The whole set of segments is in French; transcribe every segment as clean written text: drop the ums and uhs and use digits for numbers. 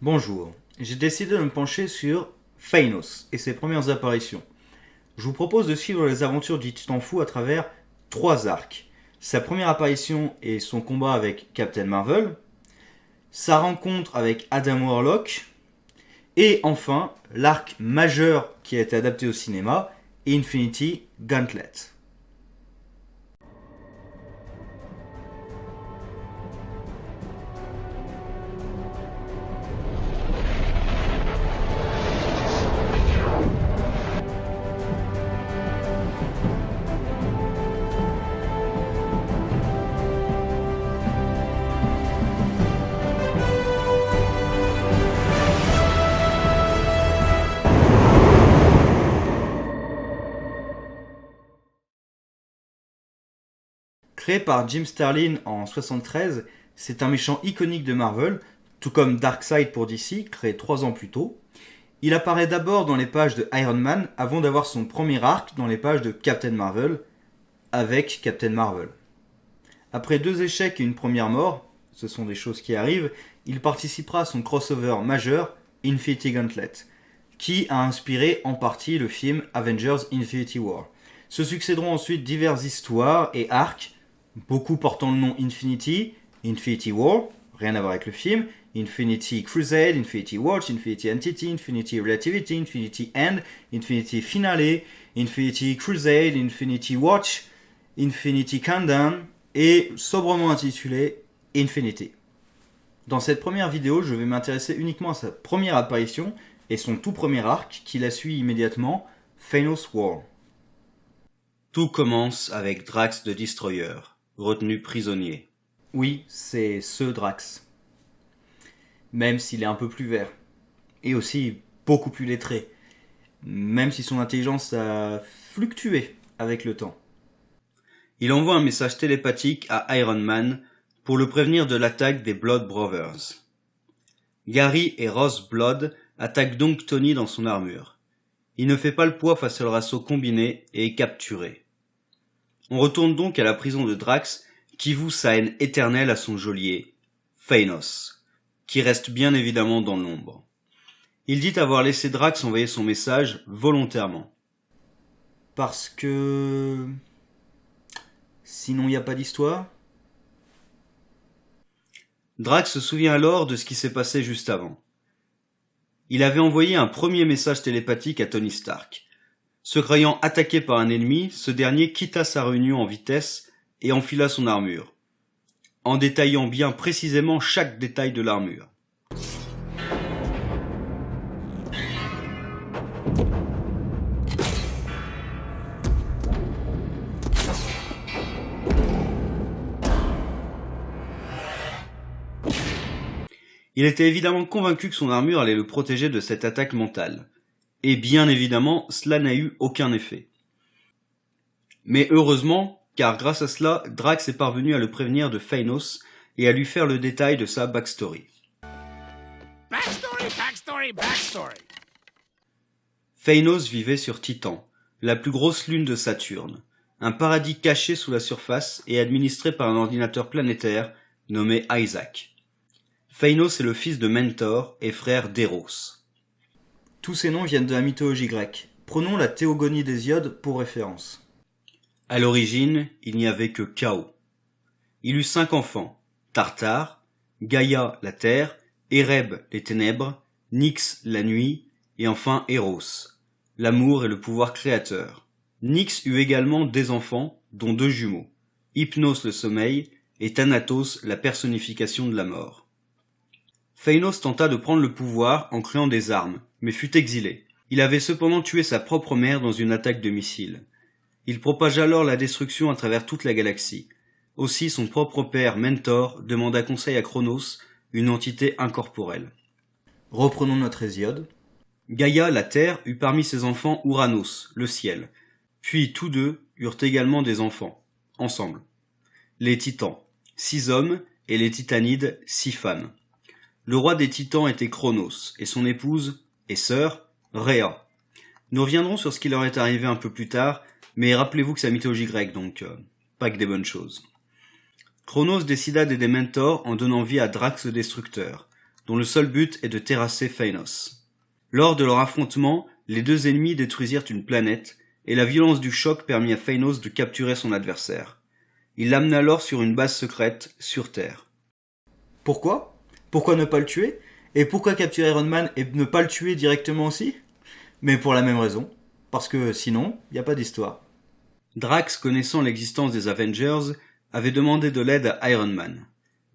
Bonjour, j'ai décidé de me pencher sur Phanos et ses premières apparitions. Je vous propose de suivre les aventures du Titan Fou à travers 3 arcs. Sa première apparition est son combat avec Captain Marvel, sa rencontre avec Adam Warlock, et enfin l'arc majeur qui a été adapté au cinéma, Infinity Gauntlet. Créé par Jim Starlin en 1973, c'est un méchant iconique de Marvel, tout comme Darkseid pour DC, créé 3 ans plus tôt. Il apparaît d'abord dans les pages de Iron Man avant d'avoir son premier arc dans les pages de Captain Marvel avec Captain Marvel. Après 2 échecs et une première mort, ce sont des choses qui arrivent, il participera à son crossover majeur Infinity Gauntlet, qui a inspiré en partie le film Avengers Infinity War. Se succéderont ensuite diverses histoires et arcs, beaucoup portant le nom Infinity, Infinity War, rien à voir avec le film, Infinity Crusade, Infinity Watch, Infinity Entity, Infinity Relativity, Infinity End, Infinity Finale, Infinity Crusade, Infinity Watch, Infinity Countdown et sobrement intitulé Infinity. Dans cette première vidéo, je vais m'intéresser uniquement à sa première apparition et son tout premier arc qui la suit immédiatement, Thanos War. Tout commence avec Drax the Destroyer, retenu prisonnier. Oui, c'est ce Drax. Même s'il est un peu plus vert. Et aussi beaucoup plus lettré. Même si son intelligence a fluctué avec le temps. Il envoie un message télépathique à Iron Man pour le prévenir de l'attaque des Blood Brothers. Gary et Ross Blood attaquent donc Tony dans son armure. Il ne fait pas le poids face à leur assaut combiné et est capturé. On retourne donc à la prison de Drax qui voue sa haine éternelle à son geôlier, Thanos, qui reste bien évidemment dans l'ombre. Il dit avoir laissé Drax envoyer son message volontairement. Parce que... sinon il n'y a pas d'histoire ? Drax se souvient alors de ce qui s'est passé juste avant. Il avait envoyé un premier message télépathique à Tony Stark. Se croyant attaqué par un ennemi, ce dernier quitta sa réunion en vitesse et enfila son armure, en détaillant bien précisément chaque détail de l'armure. Il était évidemment convaincu que son armure allait le protéger de cette attaque mentale. Et bien évidemment, cela n'a eu aucun effet. Mais heureusement, car grâce à cela, Drax est parvenu à le prévenir de Thanos et à lui faire le détail de sa backstory. Backstory. Thanos vivait sur Titan, la plus grosse lune de Saturne, un paradis caché sous la surface et administré par un ordinateur planétaire nommé Isaac. Thanos est le fils de Mentor et frère d'Eros. Tous ces noms viennent de la mythologie grecque. Prenons la théogonie d'Hésiode pour référence. À l'origine, il n'y avait que Chaos. Il eut 5 enfants, Tartare, Gaïa la terre, Ereb les ténèbres, Nyx la nuit, et enfin Eros, l'amour et le pouvoir créateur. Nyx eut également des enfants, dont 2 jumeaux, Hypnos le sommeil et Thanatos la personnification de la mort. Thanos tenta de prendre le pouvoir en créant des armes, mais fut exilé. Il avait cependant tué sa propre mère dans une attaque de missiles. Il propagea alors la destruction à travers toute la galaxie. Aussi son propre père, Mentor, demanda conseil à Chronos, une entité incorporelle. Reprenons notre Hésiode. Gaïa, la terre, eut parmi ses enfants Ouranos, le ciel. Puis tous deux eurent également des enfants, ensemble. Les Titans, 6 hommes, et les Titanides, 6 femmes. Le roi des Titans était Chronos, et son épouse et sœur, Rhea. Nous reviendrons sur ce qui leur est arrivé un peu plus tard, mais rappelez-vous que c'est la mythologie grecque, donc pas que des bonnes choses. Chronos décida d'aider Mentor en donnant vie à Drax le Destructeur, dont le seul but est de terrasser Phanos. Lors de leur affrontement, les deux ennemis détruisirent une planète, et la violence du choc permit à Phanos de capturer son adversaire. Il l'amena alors sur une base secrète, sur Terre. Pourquoi ? Pourquoi ne pas le tuer ? Et pourquoi capturer Iron Man et ne pas le tuer directement aussi ? Mais pour la même raison. Parce que sinon, il n'y a pas d'histoire. Drax, connaissant l'existence des Avengers, avait demandé de l'aide à Iron Man.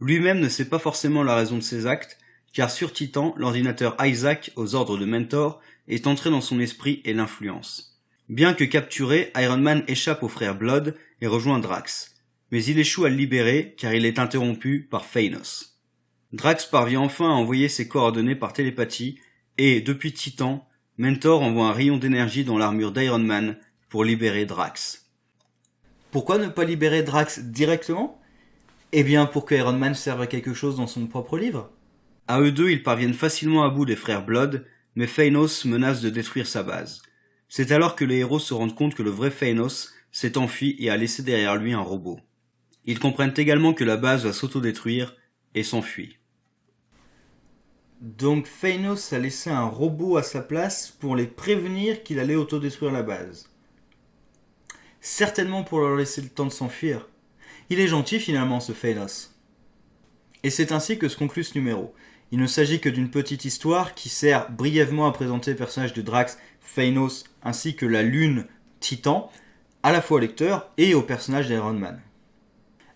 Lui-même ne sait pas forcément la raison de ses actes, car sur Titan, l'ordinateur Isaac, aux ordres de Mentor, est entré dans son esprit et l'influence. Bien que capturé, Iron Man échappe au frère Blood et rejoint Drax. Mais il échoue à le libérer, car il est interrompu par Phanos. Drax parvient enfin à envoyer ses coordonnées par télépathie, et, depuis Titan, Mentor envoie un rayon d'énergie dans l'armure d'Iron Man pour libérer Drax. Pourquoi ne pas libérer Drax directement ? Eh bien pour que Iron Man serve à quelque chose dans son propre livre. À eux deux, ils parviennent facilement à bout des frères Blood, mais Phanos menace de détruire sa base. C'est alors que les héros se rendent compte que le vrai Phanos s'est enfui et a laissé derrière lui un robot. Ils comprennent également que la base va s'autodétruire et s'enfuit. Donc Phanos a laissé un robot à sa place pour les prévenir qu'il allait autodétruire la base. Certainement pour leur laisser le temps de s'enfuir. Il est gentil finalement ce Phanos. Et c'est ainsi que se conclut ce numéro. Il ne s'agit que d'une petite histoire qui sert brièvement à présenter les personnages de Drax, Phanos ainsi que la Lune Titan, à la fois au lecteur et au personnage d'Iron Man.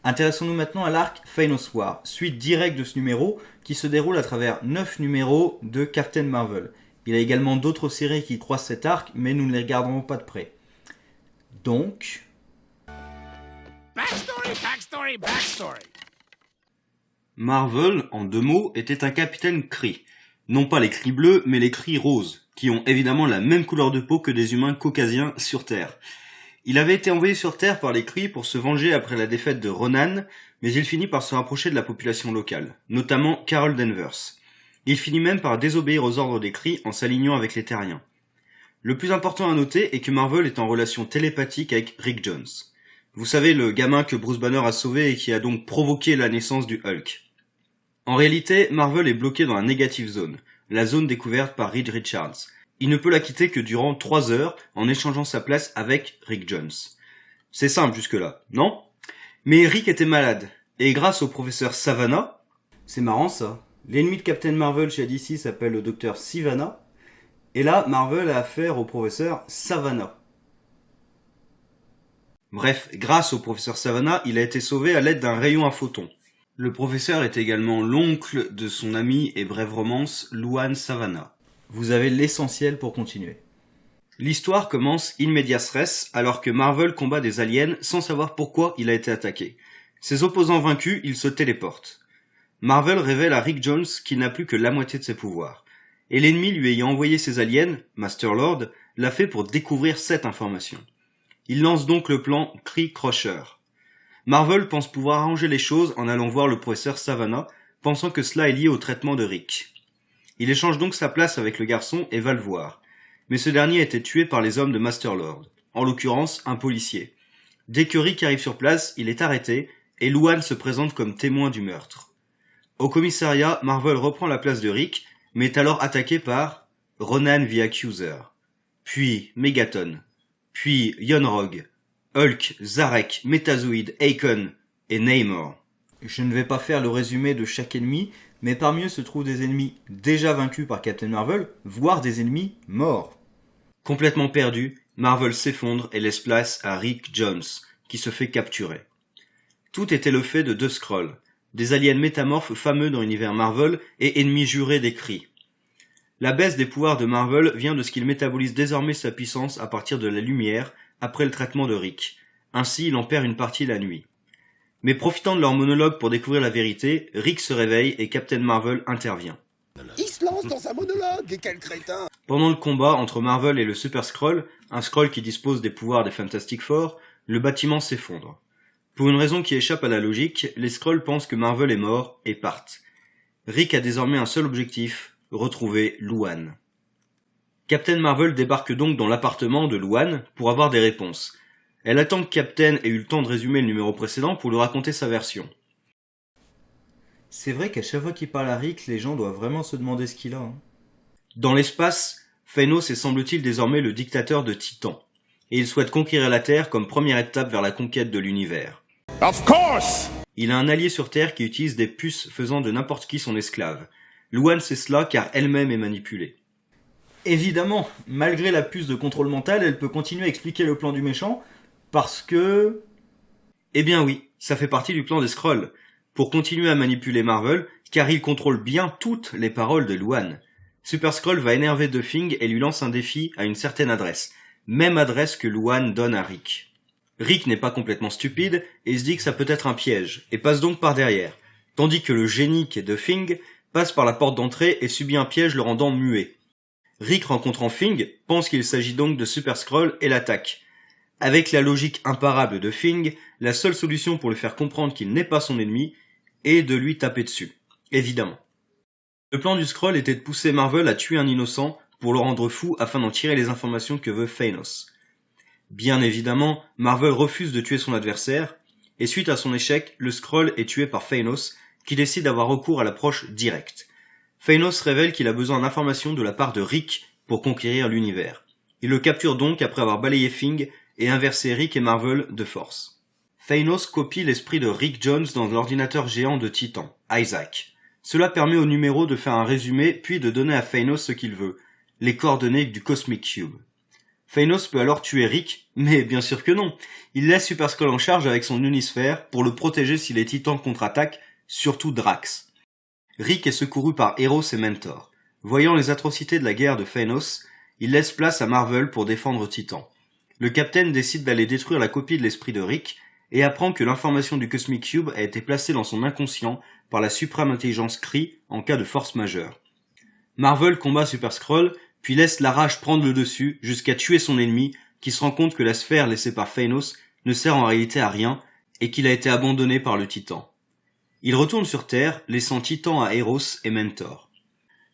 Intéressons-nous maintenant à l'arc Phanos War, suite directe de ce numéro qui se déroule à travers 9 numéros de Captain Marvel. Il y a également d'autres séries qui croisent cet arc, mais nous ne les regarderons pas de près. Donc... Backstory. Marvel, en 2 mots, était un capitaine Kree. Non pas les Kree bleus, mais les Kree roses, qui ont évidemment la même couleur de peau que des humains caucasiens sur Terre. Il avait été envoyé sur Terre par les Kree pour se venger après la défaite de Ronan, mais il finit par se rapprocher de la population locale, notamment Carol Danvers. Il finit même par désobéir aux ordres des Kree en s'alignant avec les Terriens. Le plus important à noter est que Marvel est en relation télépathique avec Rick Jones. Vous savez, le gamin que Bruce Banner a sauvé et qui a donc provoqué la naissance du Hulk. En réalité, Marvel est bloqué dans la Negative Zone, la zone découverte par Reed Richards. Il ne peut la quitter que durant 3 heures en échangeant sa place avec Rick Jones. C'est simple jusque-là, non ? Mais Rick était malade, et grâce au professeur Savannah... C'est marrant ça. L'ennemi de Captain Marvel chez DC s'appelle le docteur Sivana, et là, Marvel a affaire au professeur Savannah. Bref, grâce au professeur Savannah, il a été sauvé à l'aide d'un rayon à photons. Le professeur est également l'oncle de son ami et brève romance, Luan Savannah. Vous avez l'essentiel pour continuer. L'histoire commence in medias res alors que Marvel combat des aliens sans savoir pourquoi il a été attaqué. Ses opposants vaincus, il se téléporte. Marvel révèle à Rick Jones qu'il n'a plus que la moitié de ses pouvoirs. Et l'ennemi lui ayant envoyé ses aliens, Master Lord, l'a fait pour découvrir cette information. Il lance donc le plan Kree Crusher. Marvel pense pouvoir arranger les choses en allant voir le professeur Savannah, pensant que cela est lié au traitement de Rick. Il échange donc sa place avec le garçon et va le voir. Mais ce dernier a été tué par les hommes de Master Lord, en l'occurrence un policier. Dès que Rick arrive sur place, il est arrêté et Luan se présente comme témoin du meurtre. Au commissariat, Marvel reprend la place de Rick, mais est alors attaqué par Ronan the Accuser, puis Megaton, puis Yon-Rogg, Hulk, Zarek, Metazoid, Akon et Namor. Je ne vais pas faire le résumé de chaque ennemi, mais parmi eux se trouvent des ennemis déjà vaincus par Captain Marvel, voire des ennemis morts. Complètement perdu, Marvel s'effondre et laisse place à Rick Jones, qui se fait capturer. Tout était le fait de 2 Skrulls, des aliens métamorphes fameux dans l'univers Marvel et ennemis jurés des Kree. La baisse des pouvoirs de Marvel vient de ce qu'il métabolise désormais sa puissance à partir de la lumière après le traitement de Rick. Ainsi, il en perd une partie la nuit. Mais profitant de leur monologue pour découvrir la vérité, Rick se réveille et Captain Marvel intervient. Il se lance dans un monologue, et quel crétin! Pendant le combat entre Marvel et le Super Skrull, un Skrull qui dispose des pouvoirs des Fantastic Four, le bâtiment s'effondre. Pour une raison qui échappe à la logique, les Skrulls pensent que Marvel est mort et partent. Rick a désormais un seul objectif, retrouver Luan. Captain Marvel débarque donc dans l'appartement de Luan pour avoir des réponses. Elle attend que Captain ait eu le temps de résumer le numéro précédent pour lui raconter sa version. C'est vrai qu'à chaque fois qu'il parle à Rick, les gens doivent vraiment se demander ce qu'il a. Hein. Dans l'espace, Phanos est semble-t-il désormais le dictateur de Titan, et il souhaite conquérir la Terre comme première étape vers la conquête de l'univers. Of course! Il a un allié sur Terre qui utilise des puces faisant de n'importe qui son esclave. Luan sait cela car elle-même est manipulée. Évidemment, malgré la puce de contrôle mental, elle peut continuer à expliquer le plan du méchant, parce que... Eh bien oui, ça fait partie du plan des Skrulls, pour continuer à manipuler Marvel, car il contrôle bien toutes les paroles de Luan. Super Skrull va énerver The Thing et lui lance un défi à une certaine adresse, même adresse que Luan donne à Rick. Rick n'est pas complètement stupide et se dit que ça peut être un piège, et passe donc par derrière, tandis que le génie qui est The Thing passe par la porte d'entrée et subit un piège le rendant muet. Rick rencontrant Thing pense qu'il s'agit donc de Super Skrull et l'attaque. Avec la logique imparable de Thing, la seule solution pour lui faire comprendre qu'il n'est pas son ennemi est de lui taper dessus, évidemment. Le plan du Skrull était de pousser Marvel à tuer un innocent pour le rendre fou afin d'en tirer les informations que veut Phanos. Bien évidemment, Marvel refuse de tuer son adversaire, et suite à son échec, le Skrull est tué par Phanos, qui décide d'avoir recours à l'approche directe. Phanos révèle qu'il a besoin d'informations de la part de Rick pour conquérir l'univers. Il le capture donc après avoir balayé Thing et inversé Rick et Marvel de force. Phanos copie l'esprit de Rick Jones dans l'ordinateur géant de Titan, Isaac. Cela permet au numéro de faire un résumé puis de donner à Phanos ce qu'il veut, les coordonnées du Cosmic Cube. Phanos peut alors tuer Rick, mais bien sûr que non. Il laisse Super Skrull en charge avec son unisphère pour le protéger si les Titans contre-attaquent, surtout Drax. Rick est secouru par Eros et Mentor. Voyant les atrocités de la guerre de Phanos, il laisse place à Marvel pour défendre Titan. Le Capitaine décide d'aller détruire la copie de l'esprit de Rick et apprend que l'information du Cosmic Cube a été placée dans son inconscient par la suprême intelligence Kree en cas de force majeure. Marvel combat Super Skrull, puis laisse la rage prendre le dessus jusqu'à tuer son ennemi qui se rend compte que la sphère laissée par Phanos ne sert en réalité à rien et qu'il a été abandonné par le Titan. Il retourne sur Terre, laissant Titan à Eros et Mentor.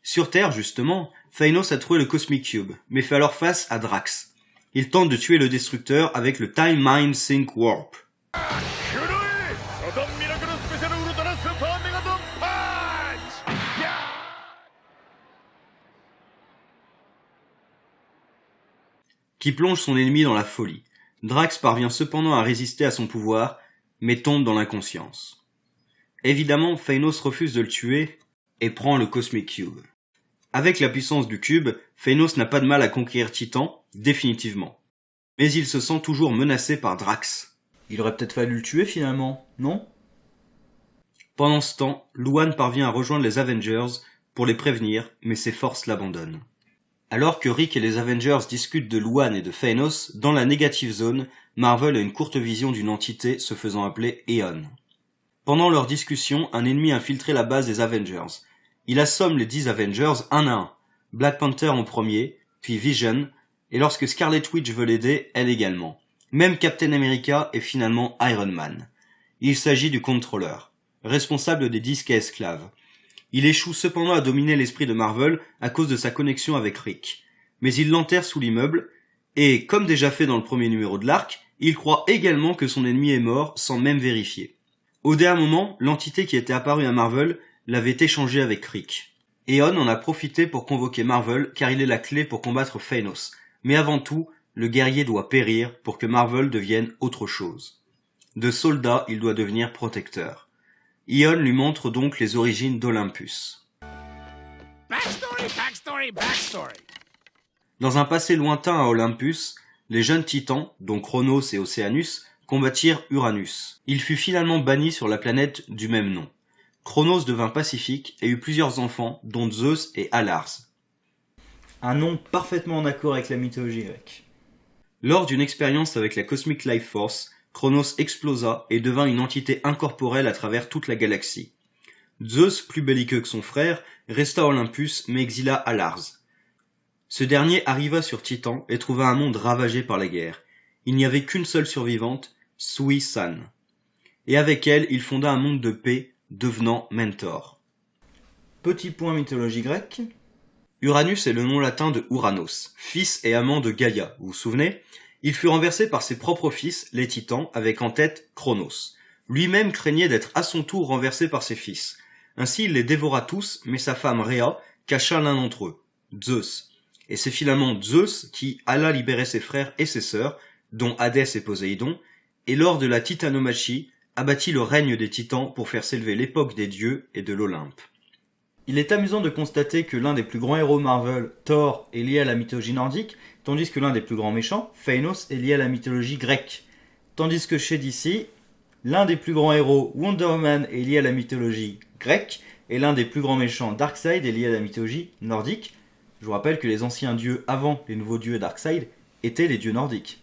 Sur Terre, justement, Phanos a trouvé le Cosmic Cube, mais fait alors face à Drax. Il tente de tuer le Destructeur avec le Time Mind Sync Warp. Qui plonge son ennemi dans la folie. Drax parvient cependant à résister à son pouvoir, mais tombe dans l'inconscience. Évidemment, Phanos refuse de le tuer et prend le Cosmic Cube. Avec la puissance du cube, Phanos n'a pas de mal à conquérir Titan, définitivement. Mais il se sent toujours menacé par Drax. Il aurait peut-être fallu le tuer finalement, non? Pendant ce temps, Luan parvient à rejoindre les Avengers pour les prévenir, mais ses forces l'abandonnent. Alors que Rick et les Avengers discutent de Luan et de Phanos, dans la Negative Zone, Marvel a une courte vision d'une entité se faisant appeler Aeon. Pendant leur discussion, un ennemi a infiltré la base des Avengers. Il assomme les 10 Avengers un à un, Black Panther en premier, puis Vision, et lorsque Scarlet Witch veut l'aider, elle également. Même Captain America et finalement Iron Man. Il s'agit du Controller, responsable des disques à esclaves. Il échoue cependant à dominer l'esprit de Marvel à cause de sa connexion avec Rick. Mais il l'enterre sous l'immeuble, et, comme déjà fait dans le premier numéro de l'arc, il croit également que son ennemi est mort sans même vérifier. Au dernier moment, l'entité qui était apparue à Marvel l'avait échangé avec Rick. Aeon en a profité pour convoquer Marvel car il est la clé pour combattre Phanos. Mais avant tout, le guerrier doit périr pour que Marvel devienne autre chose. De soldat, il doit devenir protecteur. Aeon lui montre donc les origines d'Olympus. Backstory. Dans un passé lointain à Olympus, les jeunes titans, dont Chronos et Oceanus, combattirent Uranus. Il fut finalement banni sur la planète du même nom. Chronos devint pacifique et eut plusieurs enfants, dont Zeus et Alars. Un nom parfaitement en accord avec la mythologie grecque. Lors d'une expérience avec la Cosmic Life Force, Chronos explosa et devint une entité incorporelle à travers toute la galaxie. Zeus, plus belliqueux que son frère, resta à Olympus mais exila Alars. Ce dernier arriva sur Titan et trouva un monde ravagé par la guerre. Il n'y avait qu'une seule survivante, Sui-San. Et avec elle, il fonda un monde de paix, devenant Mentor. Petit point mythologie grecque. Uranus est le nom latin de Uranos, fils et amant de Gaïa, vous vous souvenez? Il fut renversé par ses propres fils, les Titans, avec en tête Chronos. Lui-même craignait d'être à son tour renversé par ses fils. Ainsi il les dévora tous, mais sa femme Rhea cacha l'un d'entre eux, Zeus. Et c'est finalement Zeus qui alla libérer ses frères et ses sœurs, dont Hadès et Poséidon, et lors de la titanomachie, abattit le règne des titans pour faire s'élever l'époque des dieux et de l'Olympe. Il est amusant de constater que l'un des plus grands héros Marvel, Thor, est lié à la mythologie nordique, tandis que l'un des plus grands méchants, Thanos, est lié à la mythologie grecque. Tandis que chez DC, l'un des plus grands héros, Wonder Woman, est lié à la mythologie grecque, et l'un des plus grands méchants, Darkseid, est lié à la mythologie nordique. Je vous rappelle que les anciens dieux avant les nouveaux dieux Darkseid étaient les dieux nordiques.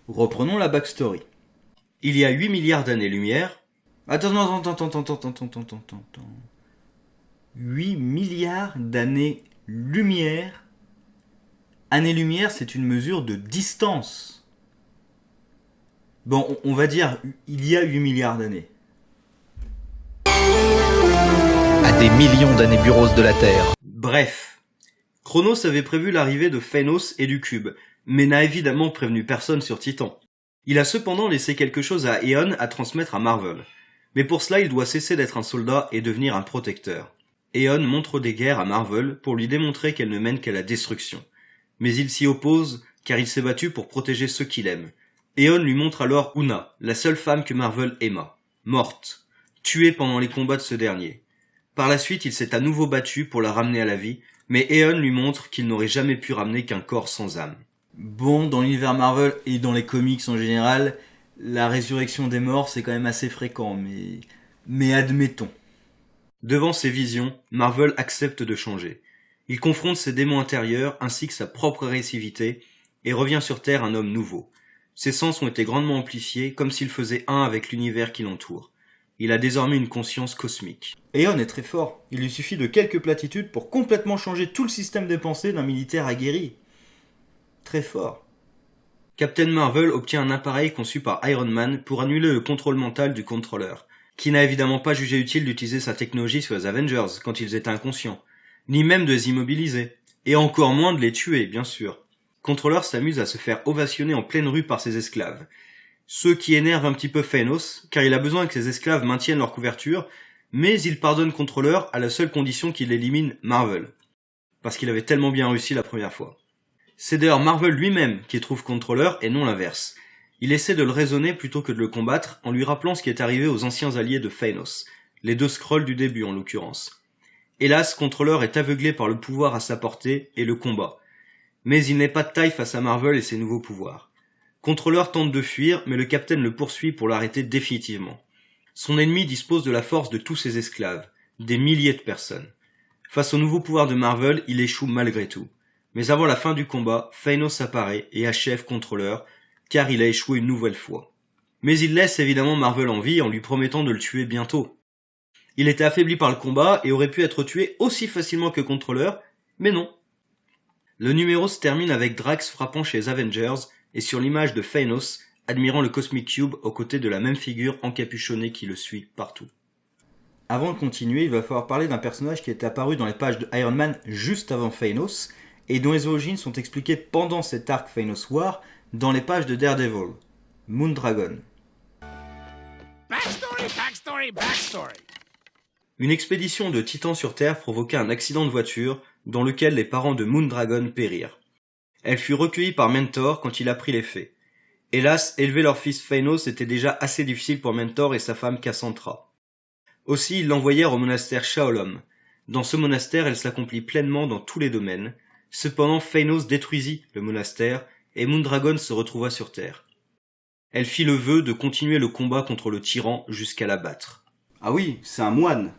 Reprenons la backstory. Il y a 8 milliards d'années-lumière. Attends. 8 milliards d'années-lumière. Année-lumière, c'est une mesure de distance. Bon, on va dire, il y a 8 milliards d'années. À des millions d'années bureauses de la Terre. Bref. Chronos avait prévu l'arrivée de Phénos et du cube, mais n'a évidemment prévenu personne sur Titan. Il a cependant laissé quelque chose à Aeon à transmettre à Marvel. Mais pour cela, il doit cesser d'être un soldat et devenir un protecteur. Aeon montre des guerres à Marvel pour lui démontrer qu'elle ne mène qu'à la destruction. Mais il s'y oppose car il s'est battu pour protéger ceux qu'il aime. Aeon lui montre alors Una, la seule femme que Marvel aima, morte, tuée pendant les combats de ce dernier. Par la suite, il s'est à nouveau battu pour la ramener à la vie, mais Aeon lui montre qu'il n'aurait jamais pu ramener qu'un corps sans âme. Bon, dans l'univers Marvel et dans les comics en général, la résurrection des morts c'est quand même assez fréquent, mais admettons. Devant ces visions, Marvel accepte de changer. Il confronte ses démons intérieurs ainsi que sa propre agressivité et revient sur Terre un homme nouveau. Ses sens ont été grandement amplifiés comme s'il faisait un avec l'univers qui l'entoure. Il a désormais une conscience cosmique. Aeon est très fort, il lui suffit de quelques platitudes pour complètement changer tout le système de pensée d'un militaire aguerri. Très fort. Captain Marvel obtient un appareil conçu par Iron Man pour annuler le contrôle mental du contrôleur, qui n'a évidemment pas jugé utile d'utiliser sa technologie sur les Avengers quand ils étaient inconscients, ni même de les immobiliser, et encore moins de les tuer, bien sûr. Contrôleur s'amuse à se faire ovationner en pleine rue par ses esclaves. Ce qui énerve un petit peu Thanos, car il a besoin que ses esclaves maintiennent leur couverture, mais il pardonne Contrôleur à la seule condition qu'il élimine Marvel, parce qu'il avait tellement bien réussi la première fois. C'est d'ailleurs Marvel lui-même qui trouve Contrôleur et non l'inverse. Il essaie de le raisonner plutôt que de le combattre en lui rappelant ce qui est arrivé aux anciens alliés de Thanos, les 2 Skrulls du début en l'occurrence. Hélas, Contrôleur est aveuglé par le pouvoir à sa portée et le combat. Mais il n'est pas de taille face à Marvel et ses nouveaux pouvoirs. Contrôleur tente de fuir, mais le Capitaine le poursuit pour l'arrêter définitivement. Son ennemi dispose de la force de tous ses esclaves, des milliers de personnes. Face aux nouveaux pouvoirs de Marvel, il échoue malgré tout. Mais avant la fin du combat, Thanos apparaît et achève Contrôleur, car il a échoué une nouvelle fois. Mais il laisse évidemment Marvel en vie en lui promettant de le tuer bientôt. Il était affaibli par le combat et aurait pu être tué aussi facilement que Contrôleur, mais non. Le numéro se termine avec Drax frappant chez les Avengers et sur l'image de Thanos, admirant le Cosmic Cube aux côtés de la même figure encapuchonnée qui le suit partout. Avant de continuer, il va falloir parler d'un personnage qui est apparu dans les pages de Iron Man juste avant Thanos, et dont les origines sont expliquées pendant cet arc Thanos War dans les pages de Daredevil, Moondragon. Backstory. Une expédition de titans sur Terre provoqua un accident de voiture dans lequel les parents de Moondragon périrent. Elle fut recueillie par Mentor quand il apprit les faits. Hélas, élever leur fils Thanos était déjà assez difficile pour Mentor et sa femme Cassandra. Aussi, ils l'envoyèrent au monastère Shaolom. Dans ce monastère, elle s'accomplit pleinement dans tous les domaines. Cependant, Thanos détruisit le monastère et Moondragon se retrouva sur Terre. Elle fit le vœu de continuer le combat contre le tyran jusqu'à l'abattre. Ah oui, c'est un moine.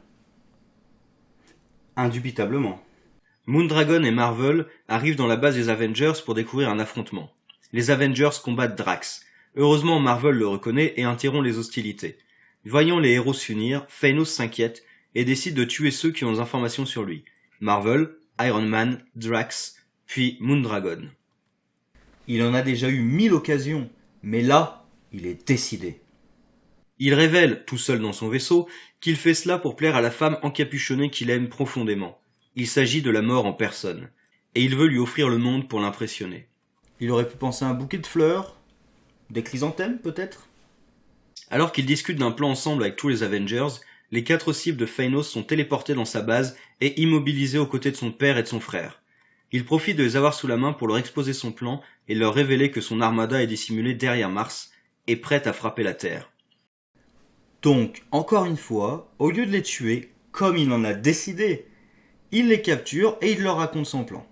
Indubitablement. Moondragon et Marvel arrivent dans la base des Avengers pour découvrir un affrontement. Les Avengers combattent Drax. Heureusement, Marvel le reconnaît et interrompt les hostilités. Voyant les héros s'unir, Thanos s'inquiète et décide de tuer ceux qui ont des informations sur lui. Marvel, Iron Man, Drax, puis Moondragon. Il en a déjà eu 1000 occasions, mais là, il est décidé. Il révèle, tout seul dans son vaisseau, qu'il fait cela pour plaire à la femme encapuchonnée qu'il aime profondément. Il s'agit de la mort en personne, et il veut lui offrir le monde pour l'impressionner. Il aurait pu penser à un bouquet de fleurs, des chrysanthèmes peut-être. Alors qu'ils discutent d'un plan ensemble avec tous les Avengers, les 4 cibles de Phanos sont téléportées dans sa base et immobilisées aux côtés de son père et de son frère. Il profite de les avoir sous la main pour leur exposer son plan et leur révéler que son armada est dissimulée derrière Mars et prête à frapper la Terre. Donc, encore une fois, au lieu de les tuer, comme il en a décidé, il les capture et il leur raconte son plan.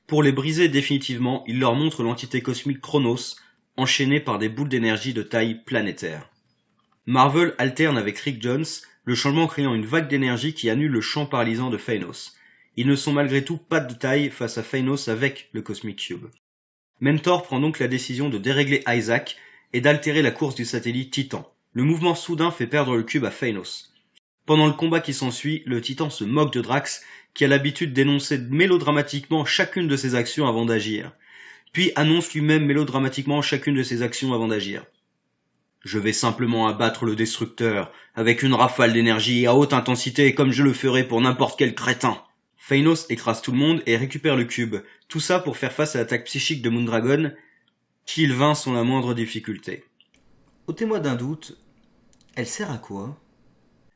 Pour les briser définitivement, il leur montre l'entité cosmique Chronos, enchaînée par des boules d'énergie de taille planétaire. Marvel alterne avec Rick Jones, le changement créant une vague d'énergie qui annule le champ paralysant de Phanos. Ils ne sont malgré tout pas de taille face à Phanos avec le Cosmic Cube. Mentor prend donc la décision de dérégler Isaac et d'altérer la course du satellite Titan. Le mouvement soudain fait perdre le cube à Phanos. Pendant le combat qui s'ensuit, le Titan se moque de Drax, qui a l'habitude d'énoncer mélodramatiquement chacune de ses actions avant d'agir, puis annonce lui-même mélodramatiquement chacune de ses actions avant d'agir. « Je vais simplement abattre le destructeur, avec une rafale d'énergie à haute intensité comme je le ferai pour n'importe quel crétin !» Phanos écrase tout le monde et récupère le cube, tout ça pour faire face à l'attaque psychique de Moondragon, qu'il vainc sans la moindre difficulté. Ôtez-moi d'un doute, elle sert à quoi ?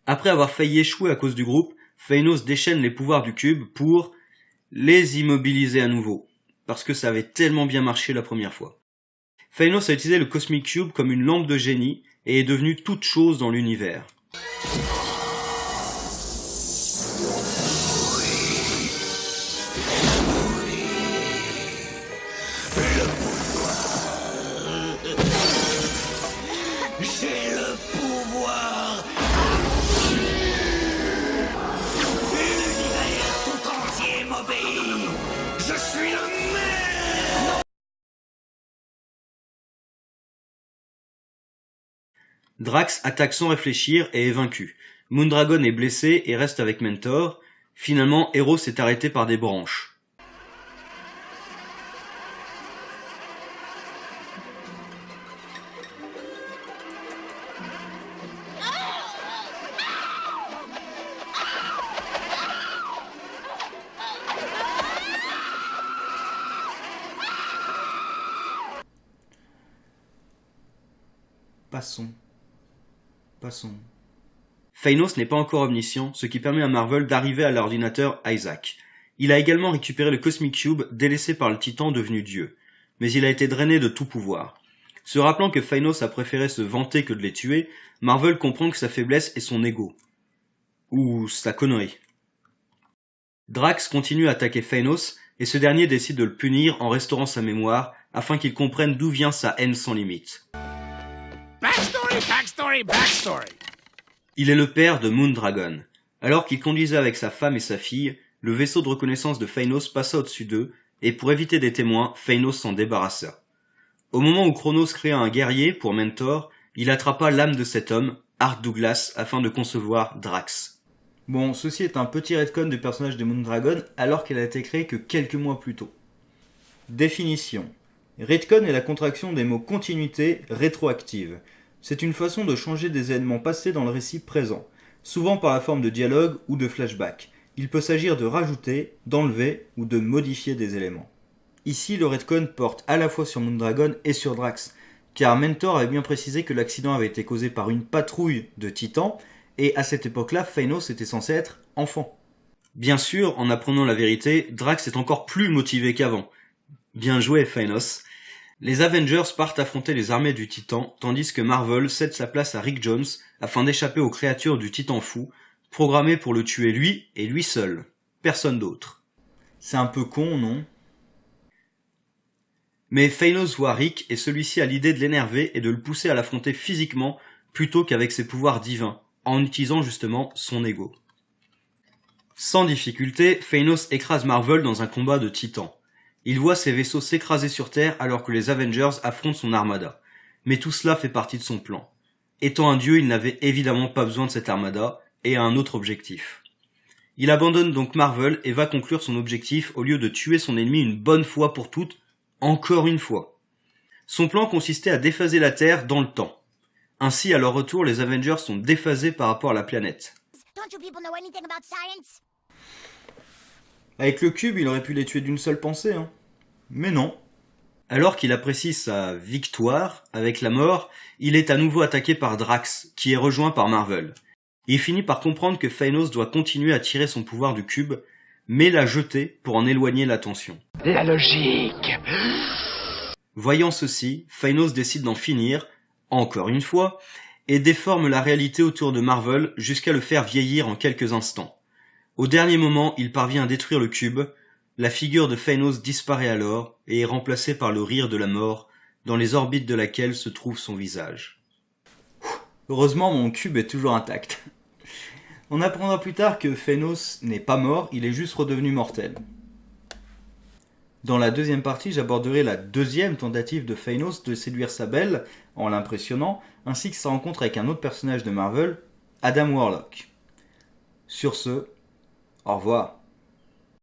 Après avoir failli échouer à cause du groupe, Phanos déchaîne les pouvoirs du cube pour les immobiliser à nouveau, parce que ça avait tellement bien marché la première fois. Phanos a utilisé le Cosmic Cube comme une lampe de génie et est devenu toute chose dans l'univers. J'ai le pouvoir. L'univers tout entier m'obéit. Je suis le maître. Drax attaque sans réfléchir et est vaincu. Moondragon est blessé et reste avec Mentor. Finalement, Eros est arrêté par des branches. Passons. Phanos n'est pas encore omniscient, ce qui permet à Marvel d'arriver à l'ordinateur Isaac. Il a également récupéré le Cosmic Cube délaissé par le Titan devenu Dieu, mais il a été drainé de tout pouvoir. Se rappelant que Phanos a préféré se vanter que de les tuer, Marvel comprend que sa faiblesse est son ego. Ou sa connerie. Drax continue à attaquer Phanos, et ce dernier décide de le punir en restaurant sa mémoire, afin qu'il comprenne d'où vient sa haine sans limite. Backstory. Il est le père de Moondragon. Alors qu'il conduisait avec sa femme et sa fille, le vaisseau de reconnaissance de Phanos passa au-dessus d'eux, et pour éviter des témoins, Phanos s'en débarrassa. Au moment où Chronos créa un guerrier pour Mentor, il attrapa l'âme de cet homme, Art Douglas, afin de concevoir Drax. Bon, ceci est un petit retcon du personnage de Moondragon alors qu'elle a été créée que quelques mois plus tôt. Définition. Retcon est la contraction des mots continuité rétroactive. C'est une façon de changer des événements passés dans le récit présent, souvent par la forme de dialogue ou de flashback. Il peut s'agir de rajouter, d'enlever ou de modifier des éléments. Ici, le retcon porte à la fois sur Moondragon et sur Drax, car Mentor avait bien précisé que l'accident avait été causé par une patrouille de titans, et à cette époque-là, Phanos était censé être enfant. Bien sûr, en apprenant la vérité, Drax est encore plus motivé qu'avant. Bien joué, Phanos. Les Avengers partent affronter les armées du Titan, tandis que Marvel cède sa place à Rick Jones afin d'échapper aux créatures du Titan fou, programmées pour le tuer lui et lui seul. Personne d'autre. C'est un peu con, non ? Mais Phanos voit Rick et celui-ci a l'idée de l'énerver et de le pousser à l'affronter physiquement plutôt qu'avec ses pouvoirs divins, en utilisant justement son ego. Sans difficulté, Phanos écrase Marvel dans un combat de titans. Il voit ses vaisseaux s'écraser sur Terre alors que les Avengers affrontent son armada. Mais tout cela fait partie de son plan. Étant un dieu, il n'avait évidemment pas besoin de cette armada et a un autre objectif. Il abandonne donc Marvel et va conclure son objectif au lieu de tuer son ennemi une bonne fois pour toutes, encore une fois. Son plan consistait à déphaser la Terre dans le temps. Ainsi, à leur retour, les Avengers sont déphasés par rapport à la planète. Don't you people know anything about science? Avec le cube, il aurait pu les tuer d'une seule pensée, hein. Mais non. Alors qu'il apprécie sa victoire avec la mort, il est à nouveau attaqué par Drax, qui est rejoint par Marvel. Il finit par comprendre que Phaenos doit continuer à tirer son pouvoir du cube, mais la jeter pour en éloigner l'attention. La logique. Voyant ceci, Phaenos décide d'en finir, encore une fois, et déforme la réalité autour de Marvel jusqu'à le faire vieillir en quelques instants. Au dernier moment, il parvient à détruire le cube, la figure de Phaenos disparaît alors et est remplacée par le rire de la mort, dans les orbites de laquelle se trouve son visage. Heureusement, mon cube est toujours intact. On apprendra plus tard que Phaenos n'est pas mort, il est juste redevenu mortel. Dans la deuxième partie, j'aborderai la deuxième tentative de Phaenos de séduire sa belle en l'impressionnant, ainsi que sa rencontre avec un autre personnage de Marvel, Adam Warlock. Sur ce, au revoir.